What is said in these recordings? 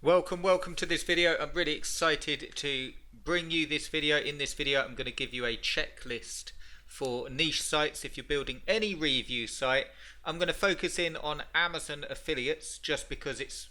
Welcome to this video. I'm really excited to bring you this video. In this video, I'm going to give you a checklist for niche sites. If you're building any review site, I'm going to focus in on Amazon affiliates just because it's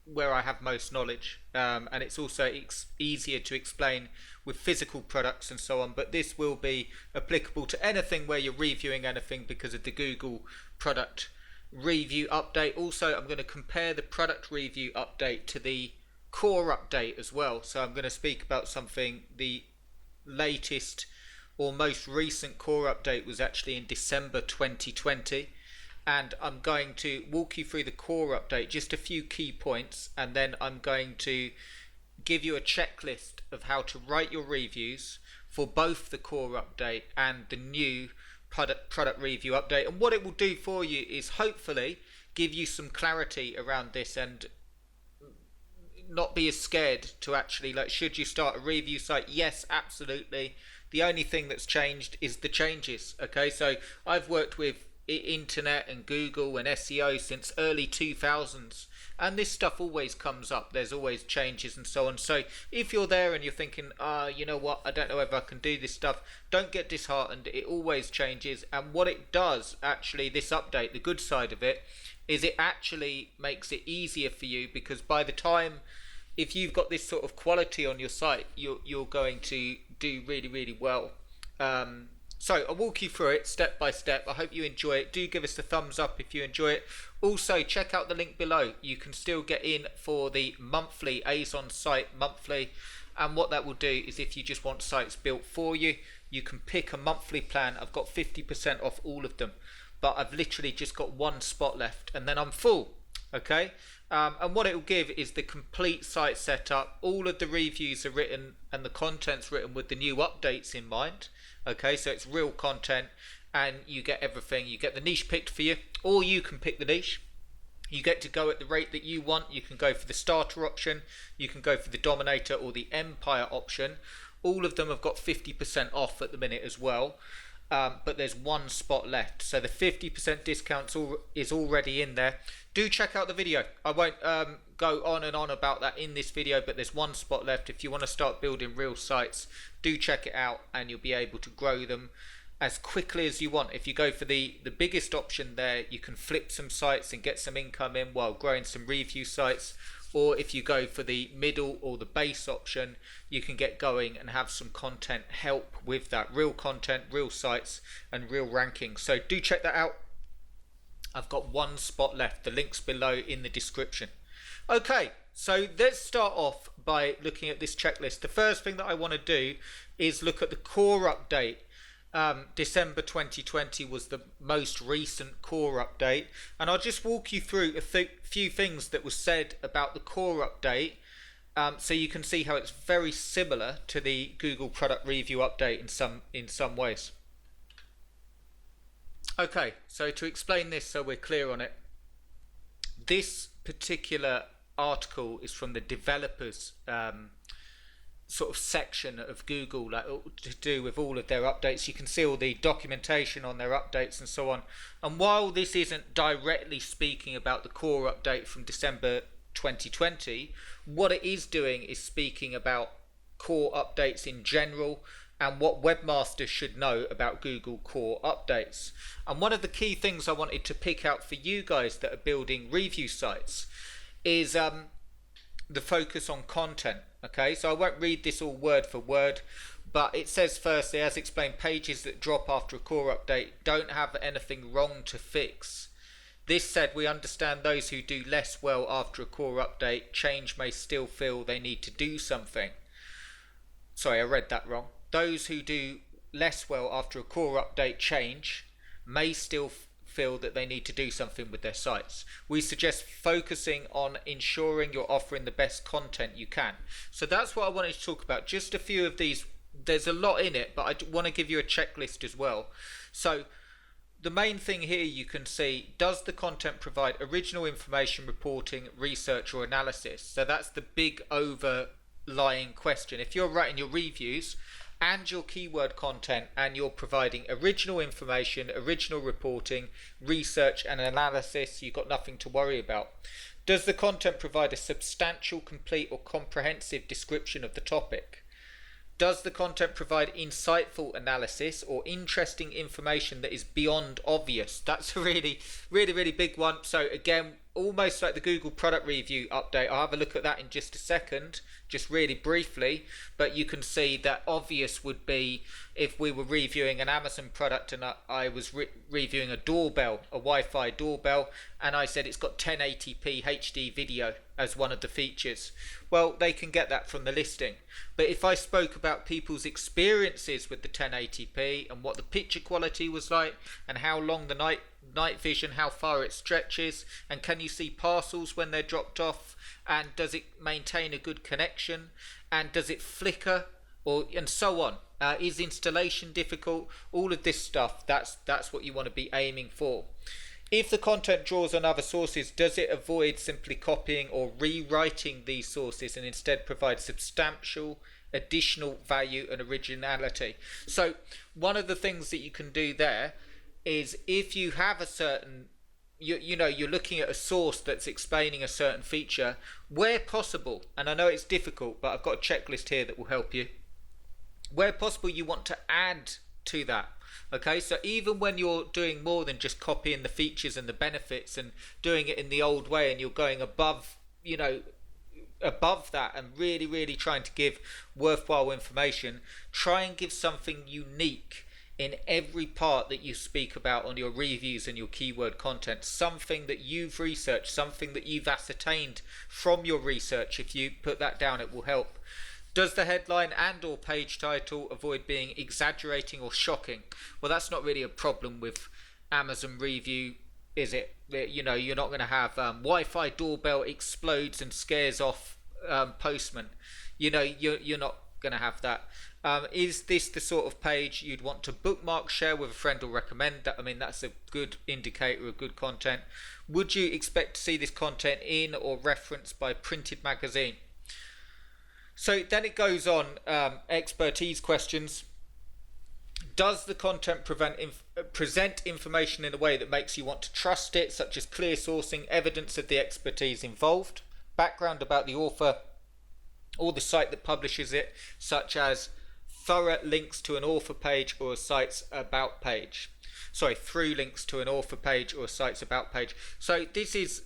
where I have most knowledge, and it's also easier to explain with physical products and so on, but this will be applicable to anything where you're reviewing anything because of the Google product review update. Also, I'm going to compare the product review update to the core update as well. So I'm going to speak about something. The latest or most recent core update was actually in December 2020, and I'm going to walk you through the core update, just a few key points, and then I'm going to give you a checklist of how to write your reviews for both the core update and the new product review update. And what it will do for you is hopefully give you some clarity around this and not be as scared to actually, like, should you start a review site? Yes, absolutely. The only thing that's changed is the changes. Okay, so I've worked with internet and Google and SEO since early 2000s, and this stuff always comes up. There's always changes and so on. So if you're there and you're thinking, you know what, I don't know if I can do this stuff, don't get disheartened. It always changes. And what it does, actually, this update, the good side of it is it actually makes it easier for you, because by the time, if you've got this sort of quality on your site, you're going to do really well. So I'll walk you through it step by step. I hope you enjoy it. Do give us a thumbs up if you enjoy it. Also, check out the link below. You can still get in for the monthly ASON site monthly. And what that will do is, if you just want sites built for you, you can pick a monthly plan. I've got 50% off all of them, but I've literally just got one spot left and then I'm full. Okay. And what it will give is the complete site setup. All of the reviews are written and the content's written with the new updates in mind. Okay, so it's real content and you get everything. You get the niche picked for you, or you can pick the niche. You get to go at the rate that you want. You can go for the starter option, you can go for the dominator or the empire option. All of them have got 50% off at the minute as well, but there's one spot left. So the 50% discount is already in there. Do check out the video. I won't go on and on about that in this video, but there's one spot left. If you want to start building real sites, do check it out and you'll be able to grow them as quickly as you want. If you go for the biggest option there, you can flip some sites and get some income in while growing some review sites. Or if you go for the middle or the base option, you can get going and have some content help with that. Real content, real sites and real rankings. So do check that out. I've got one spot left. The link's below in the description. Okay, so let's start off by looking at this checklist. The first thing that I want to do is look at the core update. December 2020 was the most recent core update, and I'll just walk you through a few things that was said about the core update, so you can see how it's very similar to the Google product review update in some ways. Okay, so to explain this so we're clear on it, this particular article is from the developers sort of section of Google, like to do with all of their updates. You can see all the documentation on their updates and so on. And while this isn't directly speaking about the core update from December 2020, what it is doing is speaking about core updates in general and what webmasters should know about Google core updates. And one of the key things I wanted to pick out for you guys that are building review sites is the focus on content. Okay, so I won't read this all word for word, but it says firstly, as explained, pages that drop after a core update don't have anything wrong to fix. This said, we understand those who do less well after a core update change may still feel they need to do something. Sorry, I read that wrong. Those who do less well after a core update change may still feel that they need to do something with their sites. We suggest focusing on ensuring you're offering the best content you can. So that's what I wanted to talk about. Just a few of these. There's a lot in it, but I want to give you a checklist as well. So the main thing here, you can see, does the content provide original information, reporting, research or analysis? So that's the big overlying question. If you're writing your reviews and your keyword content and you're providing original information, original reporting, research and analysis, you've got nothing to worry about. Does the content provide a substantial, complete, or comprehensive description of the topic? Does the content provide insightful analysis or interesting information that is beyond obvious? That's a really, really, really big one. So again, almost like the Google product review update. I'll have a look at that in just a second, just really briefly. But you can see that obvious would be if we were reviewing an Amazon product and I was reviewing a doorbell, a Wi-Fi doorbell, and I said it's got 1080p HD video as one of the features. Well, they can get that from the listing. But if I spoke about people's experiences with the 1080p and what the picture quality was like and how long the night vision, how far it stretches, and can you see parcels when they're dropped off, and does it maintain a good connection, and does it flicker, and so on. Is installation difficult? All of this stuff, that's what you want to be aiming for. If the content draws on other sources, does it avoid simply copying or rewriting these sources and instead provide substantial additional value and originality? So one of the things that you can do there is if you have a certain, you're looking at a source that's explaining a certain feature, where possible, and I know it's difficult, but I've got a checklist here that will help you. Where possible, you want to add to that. Okay, so even when you're doing more than just copying the features and the benefits and doing it in the old way, and you're going above that and really, really trying to give worthwhile information, try and give something unique in every part that you speak about on your reviews and your keyword content, something that you've researched, something that you've ascertained from your research. If you put that down, it will help. Does the headline and or page title avoid being exaggerating or shocking? Well, that's not really a problem with Amazon review, is it? You're not going to have Wi-Fi doorbell explodes and scares off postman. You're not going to have that. Is this the sort of page you'd want to bookmark, share with a friend, or recommend? That, I mean, that's a good indicator of good content. Would you expect to see this content in or referenced by printed magazine? So then it goes on, expertise questions. Does the content present information in a way that makes you want to trust it, such as clear sourcing, evidence of the expertise involved, background about the author or the site that publishes it, such as through links to an author page or a site's about page. Through links to an author page or a site's about page. So this is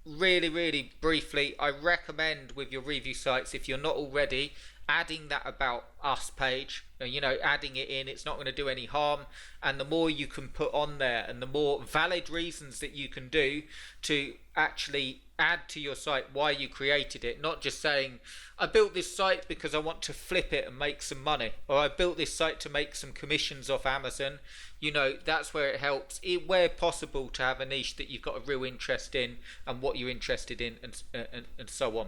really, really briefly, I recommend with your review sites, if you're not already, adding that about us page, adding it in. It's not going to do any harm, and the more you can put on there and the more valid reasons that you can do to actually add to your site why you created it, not just saying I built this site because I want to flip it and make some money, or I built this site to make some commissions off Amazon. That's where it helps, where possible, to have a niche that you've got a real interest in and what you're interested in, and so on.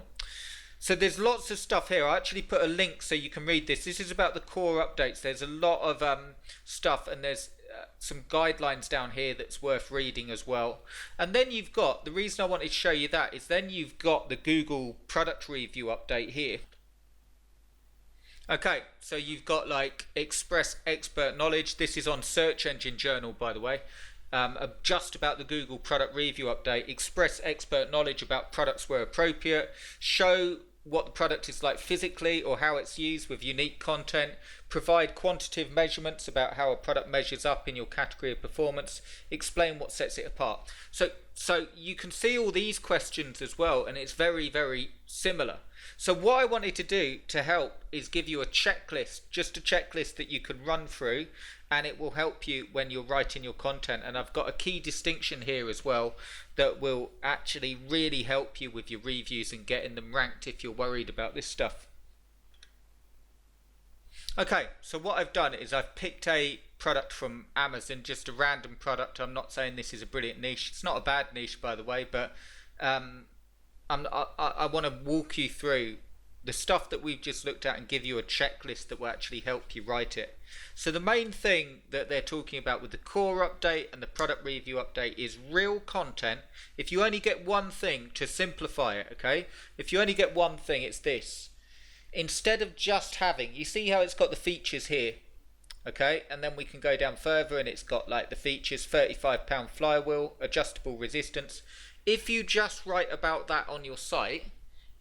So there's lots of stuff here. I actually put a link so you can read this. This is about the core updates. There's a lot of stuff, and there's some guidelines down here that's worth reading as well. And then you've got, the reason I wanted to show you that is then you've got the Google product review update here. Okay, so you've got like express expert knowledge. This is on Search Engine Journal, by the way. Just about the Google product review update. Express expert knowledge about products where appropriate. Show what the product is like physically or how it's used with unique content. Provide quantitative measurements about how a product measures up in your category of performance. Explain what sets it apart. So you can see all these questions as well, and it's very, very similar. So what I wanted to do to help is give you a checklist, just a checklist that you can run through, and it will help you when you're writing your content. And I've got a key distinction here as well that will actually really help you with your reviews and getting them ranked if you're worried about this stuff. Okay, so what I've done is I've picked a product from Amazon, just a random product. I'm not saying this is a brilliant niche. It's not a bad niche, by the way, but I want to walk you through the stuff that we've just looked at and give you a checklist that will actually help you write it. So the main thing that they're talking about with the core update and the product review update is real content. If you only get one thing, to simplify it, okay? If you only get one thing, it's this. Instead of just having, you see how it's got the features here, okay? And then we can go down further and it's got like the features, 35-pound flywheel, adjustable resistance. If you just write about that on your site,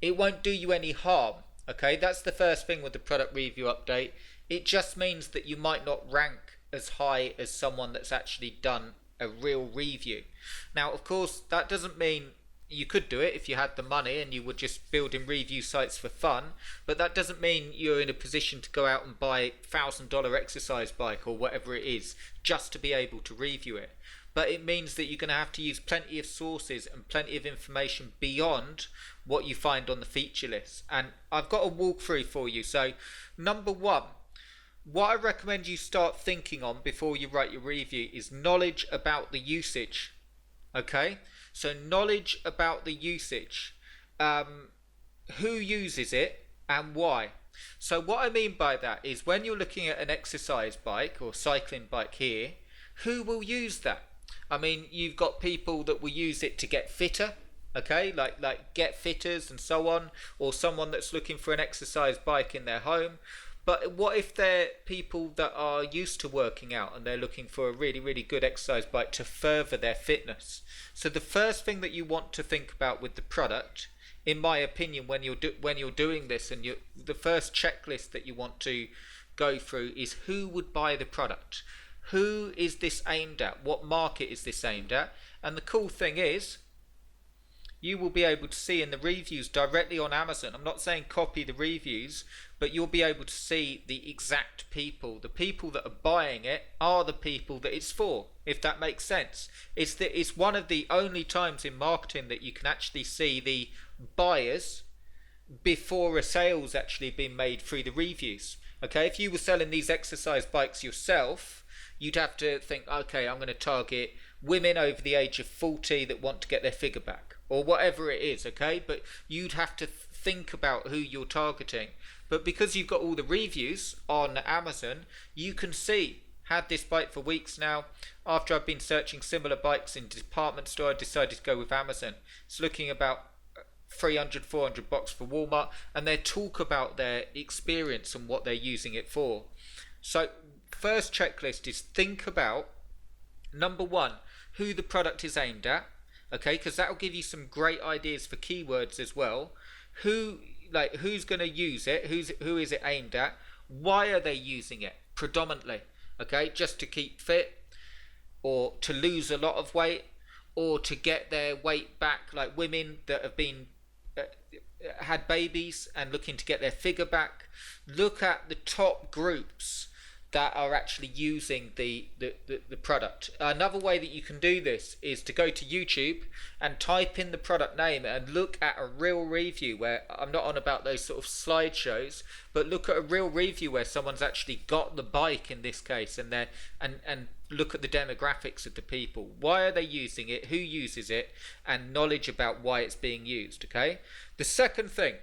it won't do you any harm. Okay, that's the first thing with the product review update. It just means that you might not rank as high as someone that's actually done a real review. Now, of course, that doesn't mean you could do it if you had the money and you were just building review sites for fun, but that doesn't mean you're in a position to go out and buy a $1,000 exercise bike or whatever it is just to be able to review it. But it means that you're going to have to use plenty of sources and plenty of information beyond what you find on the feature list. And I've got a walkthrough for you. So number one, what I recommend you start thinking on before you write your review is knowledge about the usage. Okay, so knowledge about the usage, who uses it and why. So what I mean by that is when you're looking at an exercise bike or cycling bike here, who will use that? I mean, you've got people that will use it to get fitter, okay, like get fitters and so on, or someone that's looking for an exercise bike in their home. But what if they're people that are used to working out and they're looking for a really, really good exercise bike to further their fitness? So the first thing that you want to think about with the product, in my opinion, when you're doing this, and the first checklist that you want to go through is who would buy the product? Who is this aimed at? What market is this aimed at? And the cool thing is, you will be able to see in the reviews directly on Amazon. I'm not saying copy the reviews, but you'll be able to see the exact people. The people that are buying it are the people that it's for, if that makes sense. It's one of the only times in marketing that you can actually see the buyers before a sale's actually been made through the reviews. Okay, if you were selling these exercise bikes yourself, you'd have to think, okay, I'm going to target women over the age of 40 that want to get their figure back, or whatever it is, okay? But you'd have to think about who you're targeting. But because you've got all the reviews on Amazon, you can see, had this bike for weeks now. After I've been searching similar bikes in department store, I decided to go with Amazon. It's looking about 300, 400 bucks for Walmart, and they talk about their experience and what they're using it for. So first checklist is think about, number one, who the product is aimed at, okay, because that will give you some great ideas for keywords as well. Who's going to use it, who is it aimed at, why are they using it predominantly, okay, just to keep fit, or to lose a lot of weight, or to get their weight back, like women that have been had babies and looking to get their figure back. Look at the top groups that are actually using the product. Another way that you can do this is to go to YouTube and type in the product name and look at a real review where, I'm not on about those sort of slideshows, but look at a real review where someone's actually got the bike in this case, and look at the demographics of the people. Why are they using it? Who uses it? And knowledge about why it's being used, okay? The second thing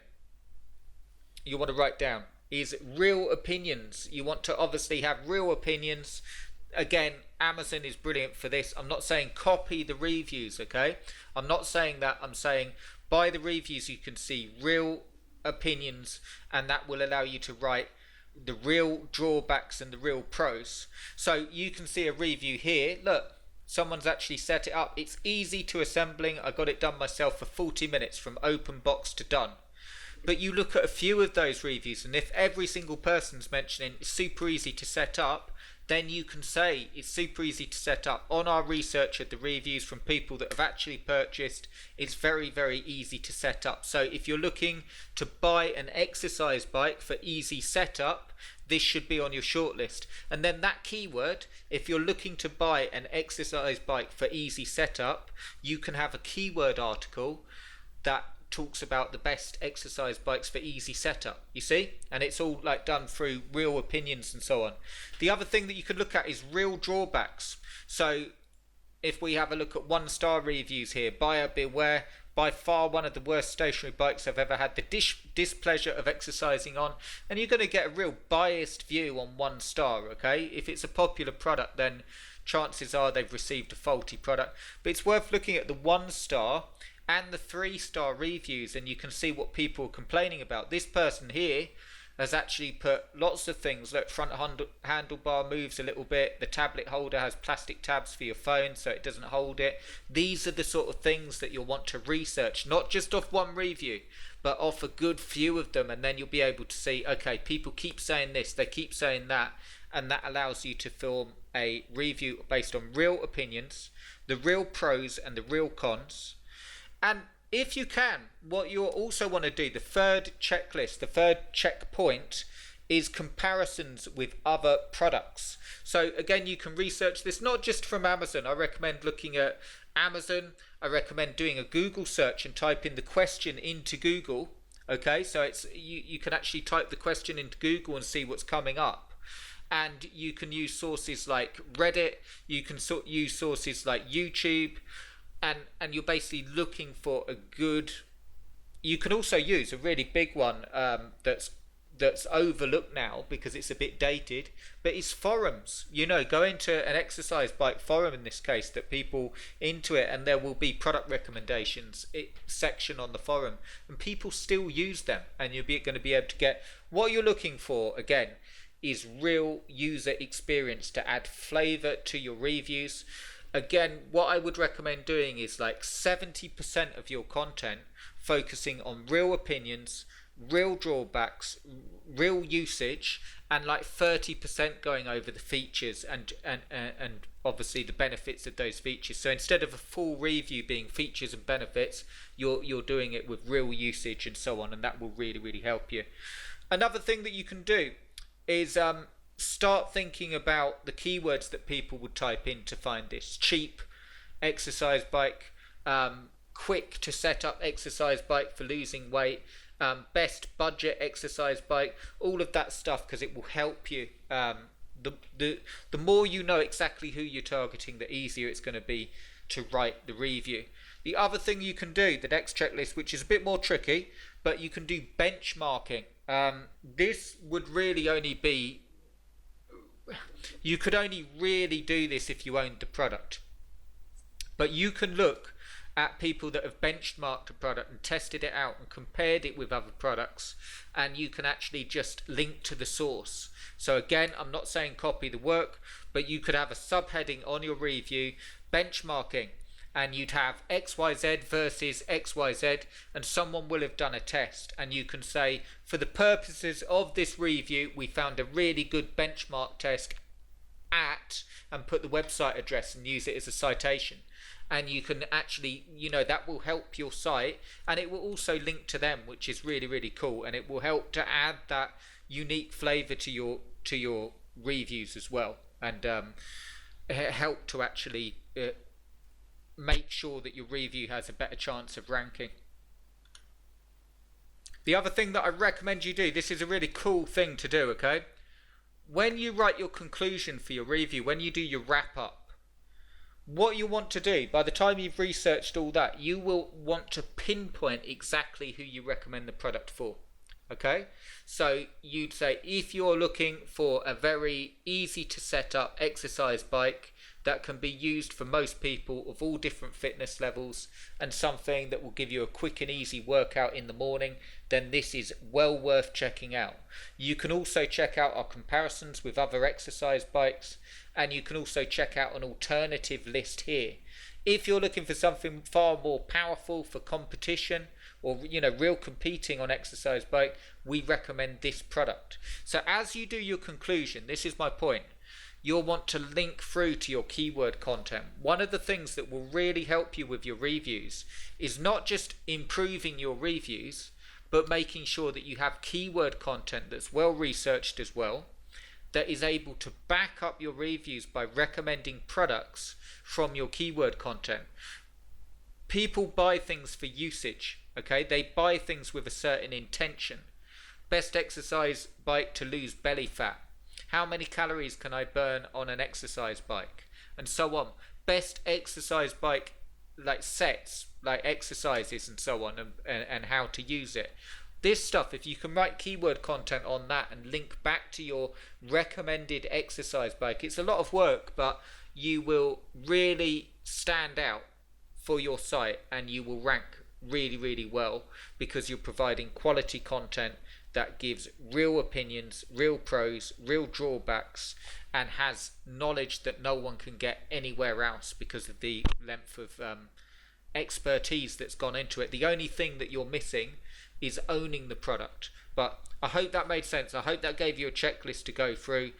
you want to write down is real opinions. You want to obviously have real opinions. Again, Amazon is brilliant for this. I'm not saying copy the reviews, okay? I'm not saying that. I'm saying by the reviews you can see real opinions, and that will allow you to write the real drawbacks and the real pros. So you can see a review here. Look, someone's actually set it up. It's easy to assembling. I got it done myself for 40 minutes from open box to done. But you look at a few of those reviews, and if every single person's mentioning it's super easy to set up, then you can say it's super easy to set up. On our research of the reviews from people that have actually purchased, it's very, very easy to set up. So if you're looking to buy an exercise bike for easy setup, this should be on your shortlist. And then that keyword, if you're looking to buy an exercise bike for easy setup, you can have a keyword article that talks about the best exercise bikes for easy setup, you see, and it's all like done through real opinions and so on. The other thing that you can look at is real drawbacks. So if we have a look at 1-star reviews here, buyer beware, by far one of the worst stationary bikes I've ever had the displeasure of exercising on, and you're going to get a real biased view on 1 star, okay? If it's a popular product, then chances are they've received a faulty product. But it's worth looking at the 1-star and the 3-star reviews, and you can see what people are complaining about. This person here has actually put lots of things. Look, front handlebar moves a little bit. The tablet holder has plastic tabs for your phone so it doesn't hold it. These are the sort of things that you'll want to research, not just off one review, but off a good few of them, and then you'll be able to see, okay, people keep saying this, they keep saying that, and that allows you to form a review based on real opinions, the real pros and the real cons. And if you can, what you'll also want to do, the third checklist, the third checkpoint, is comparisons with other products. So again, you can research this not just from Amazon. I recommend looking at Amazon. I recommend doing a Google search and type in the question into Google. Okay, so it's you can actually type the question into Google and see what's coming up. And you can use sources like Reddit, you can use sources like YouTube, and you're basically looking for a good. You can also use a really big one that's overlooked now because it's a bit dated, but it's forums. Go into an exercise bike forum in this case, that people into it, and there will be product recommendations section on the forum, and people still use them, and you're going to be able to get what you're looking for. Again, is real user experience to add flavor to your reviews. Again, what I would recommend doing is like 70% of your content focusing on real opinions, real drawbacks, real usage, and like 30% going over the features and obviously the benefits of those features. So instead of a full review being features and benefits, you're doing it with real usage and so on, and that will really, really help you. Another thing that you can do is start thinking about the keywords that people would type in to find this. Cheap exercise bike, quick to set up exercise bike for losing weight, best budget exercise bike, all of that stuff, because it will help you. The more you know exactly who you're targeting, the easier it's going to be to write the review. The other thing you can do, the next checklist, which is a bit more tricky, but you can do benchmarking. This would really only be, you could only really do this if you owned the product. But you can look at people that have benchmarked a product and tested it out and compared it with other products, and you can actually just link to the source. So again, I'm not saying copy the work, but you could have a subheading on your review, benchmarking, and you'd have XYZ versus XYZ, and someone will have done a test, and you can say, for the purposes of this review, we found a really good benchmark test at, and put the website address and use it as a citation. And you can actually, that will help your site, and it will also link to them, which is really, really cool, and it will help to add that unique flavor to your reviews as well, and help to actually make sure that your review has a better chance of ranking. The other thing that I recommend you do, this is a really cool thing to do, okay? When you write your conclusion for your review, when you do your wrap up, what you want to do, by the time you've researched all that, you will want to pinpoint exactly who you recommend the product for. Okay, so you'd say, if you're looking for a very easy to set up exercise bike that can be used for most people of all different fitness levels, and something that will give you a quick and easy workout in the morning, then this is well worth checking out. You can also check out our comparisons with other exercise bikes, and you can also check out an alternative list here. If you're looking for something far more powerful for competition, or real competing on exercise bike, we recommend this product. So as you do your conclusion, this is my point, you'll want to link through to your keyword content. One of the things that will really help you with your reviews is not just improving your reviews, but making sure that you have keyword content that's well researched as well, that is able to back up your reviews by recommending products from your keyword content. People buy things for usage, okay? They buy things with a certain intention. Best exercise bike to lose belly fat. How many calories can I burn on an exercise bike? And so on. Best exercise bike, like sets, like exercises and so on, and how to use it. This stuff, if you can write keyword content on that and link back to your recommended exercise bike, it's a lot of work, but you will really stand out for your site, and you will rank really well, because you're providing quality content that gives real opinions, real pros, real drawbacks, and has knowledge that no one can get anywhere else because of the length of expertise that's gone into it. The only thing that you're missing is owning the product. But I hope that made sense. I hope that gave you a checklist to go through.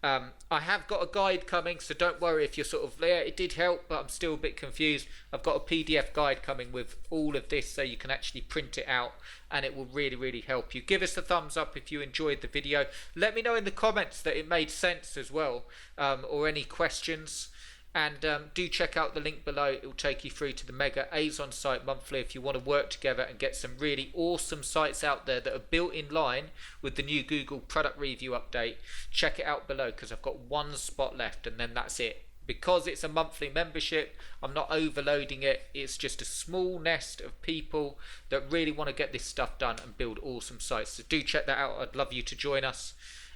I have got a guide coming, so don't worry if you're sort of, yeah, it did help, but I'm still a bit confused. I've got a PDF guide coming with all of this, so you can actually print it out, and it will really help you. Give us a thumbs up if you enjoyed the video. Let me know in the comments that it made sense as well, or any questions. And do check out the link below. It will take you through to the Mega ASON site monthly if you want to work together and get some really awesome sites out there that are built in line with the new Google product review update. Check it out below, because I've got one spot left and then that's it. Because it's a monthly membership, I'm not overloading it. It's just a small nest of people that really want to get this stuff done and build awesome sites. So do check that out. I'd love you to join us.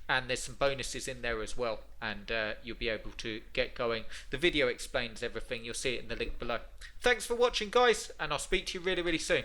And there's some bonuses in there as well, and you'll be able to get going. The video explains everything. You'll see it in the link below. Thanks for watching, guys, and I'll speak to you really soon.